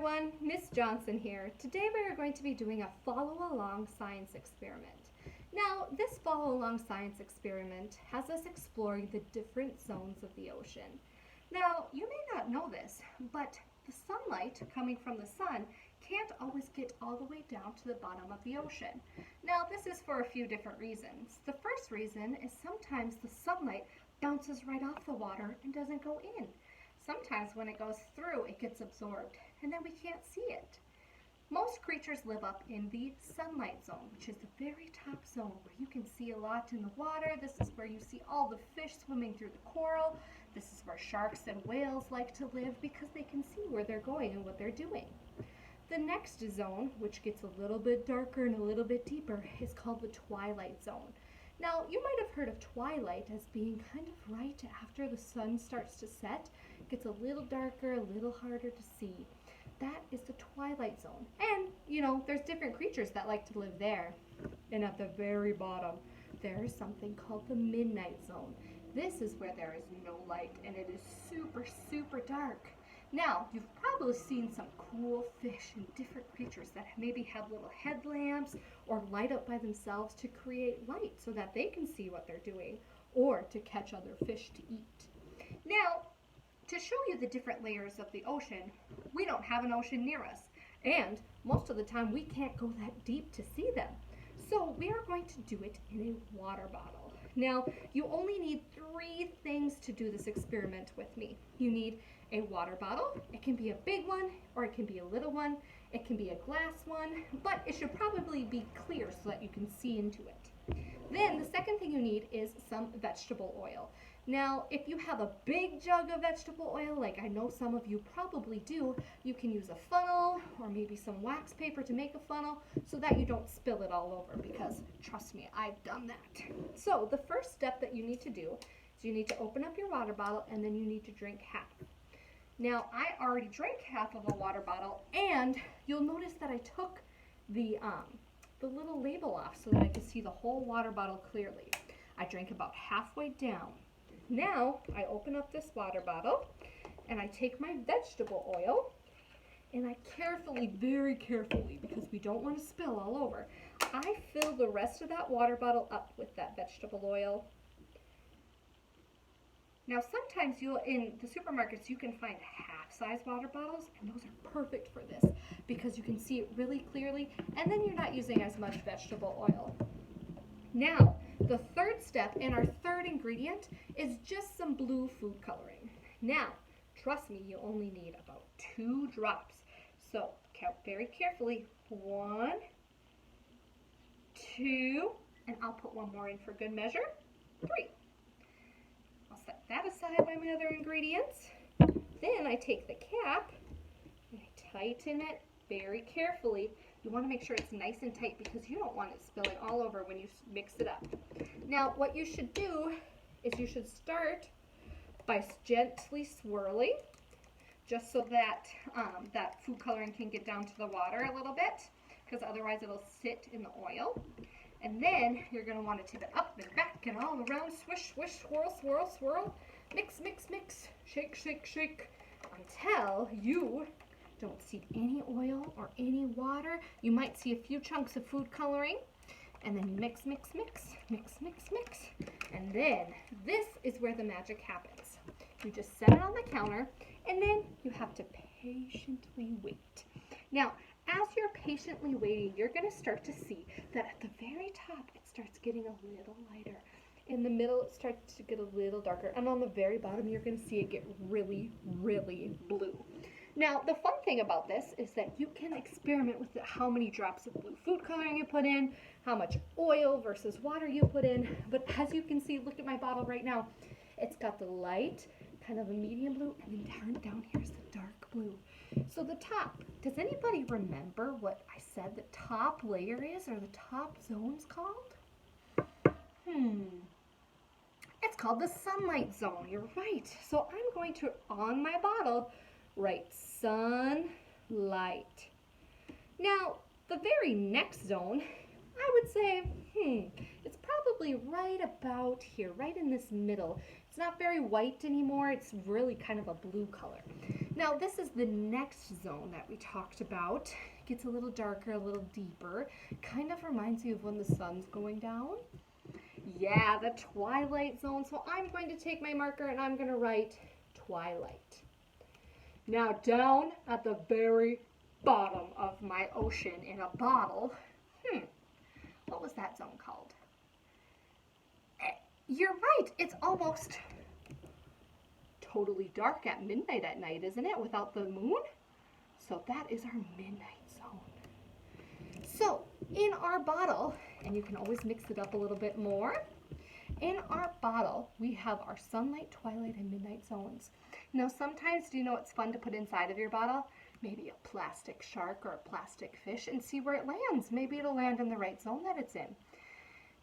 everyone, Miss Johnson here. Today we are going to be doing a follow-along science experiment. Now, this follow-along science experiment has us exploring the different zones of the ocean. Now, you may not know this, but the sunlight coming from the sun can't always get all the way down to the bottom of the ocean. Now, this is for a few different reasons. The first reason is sometimes the sunlight bounces right off the water and doesn't go in. Sometimes when it goes through, it gets absorbed, and then we can't see it. Most creatures live up in the sunlight zone, which is the very top zone where you can see a lot in the water. This is where you see all the fish swimming through the coral. This is where sharks and whales like to live because they can see where they're going and what they're doing. The next zone, which gets a little bit darker and a little bit deeper, is called the twilight zone. Now, you might have heard of twilight as being kind of right after the sun starts to set. It gets a little darker, a little harder to see. That is the twilight zone. And, there's different creatures that like to live there. And at the very bottom, there is something called the midnight zone. This is where there is no light and it is super, super dark. Now, you've probably seen some cool fish and different creatures that maybe have little headlamps or light up by themselves to create light so that they can see what they're doing or to catch other fish to eat. Now, to show you the different layers of the ocean, we don't have an ocean near us, and most of the time we can't go that deep to see them. So we are going to do it in a water bottle. Now, you only need 3 things to do this experiment with me. You need a water bottle. It can be a big one or it can be a little one. It can be a glass one, but it should probably be clear so that you can see into it. Then the second thing you need is some vegetable oil. Now, if you have a big jug of vegetable oil, like I know some of you probably do, you can use a funnel or maybe some wax paper to make a funnel so that you don't spill it all over, because trust me, I've done that. So the first step that you need to do is you need to open up your water bottle and then you need to drink half. Now, I already drank half of a water bottle, and you'll notice that I took the little label off so that I could see the whole water bottle clearly. I drank about halfway down. Now, I open up this water bottle, and I take my vegetable oil, and I carefully, very carefully, because we don't want to spill all over, I fill the rest of that water bottle up with that vegetable oil. Now, sometimes in the supermarkets, you can find half-size water bottles, and those are perfect for this because you can see it really clearly, and then you're not using as much vegetable oil. Now, the third step and our third ingredient is just some blue food coloring. Now, trust me, you only need about 2 drops. So, count very carefully. 1, 2, and I'll put one more in for good measure. 3. I'll set that aside by my other ingredients. Then I take the cap and I tighten it very carefully. You want to make sure it's nice and tight because you don't want it spilling all over when you mix it up. Now, what you should do is you should start by gently swirling, just so that that food coloring can get down to the water a little bit, because otherwise it'll sit in the oil. And then you're going to want to tip it up and back and all around, swish, swish, swirl, swirl, swirl, mix, mix, mix, shake, shake, shake, until you don't see any oil or any water. You might see a few chunks of food coloring, and then you mix, mix, mix, mix, mix, mix, and then this is where the magic happens. You just set it on the counter, and then you have to patiently wait. Now, as you're patiently waiting, you're going to start to see that at the very top, it starts getting a little lighter. In the middle, it starts to get a little darker, and on the very bottom, you're going to see it get really, really blue. Now, the fun thing about this is that you can experiment with how many drops of blue food coloring you put in, how much oil versus water you put in. But as you can see, look at my bottle right now. It's got the light, kind of a medium blue, and then down here is the dark blue. So the top, does anybody remember what I said the top layer is, or the top zone's called? It's called the sunlight zone. You're right. So I'm going to, on my bottle, write sunlight. Now, the very next zone, I would say, it's probably right about here, right in this middle. It's not very white anymore. It's really kind of a blue color. Now, this is the next zone that we talked about. It gets a little darker, a little deeper. Kind of reminds you of when the sun's going down. Yeah, the twilight zone. So I'm going to take my marker and I'm going to write twilight. Now, down at the very bottom of my ocean in a bottle, what was that zone called? You're right, it's almost totally dark at midnight at night, isn't it, without the moon? So that is our midnight zone. So in our bottle, and you can always mix it up a little bit more, in our bottle we have our sunlight, twilight, and midnight zones. Now sometimes, do you know what's fun to put inside of your bottle? Maybe a plastic shark or a plastic fish and see where it lands. Maybe it'll land in the right zone that it's in.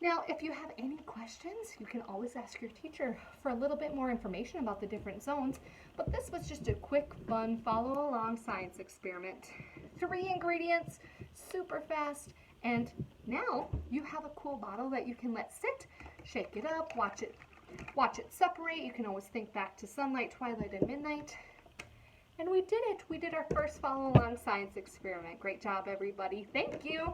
Now, if you have any questions, you can always ask your teacher for a little bit more information about the different zones. But this was just a quick, fun, follow-along science experiment. 3 ingredients, super fast, and now you have a cool bottle that you can let sit, shake it up, watch it separate. You can always think back to sunlight, twilight, and midnight. And we did it. We did our first follow-along science experiment. Great job, everybody. Thank you.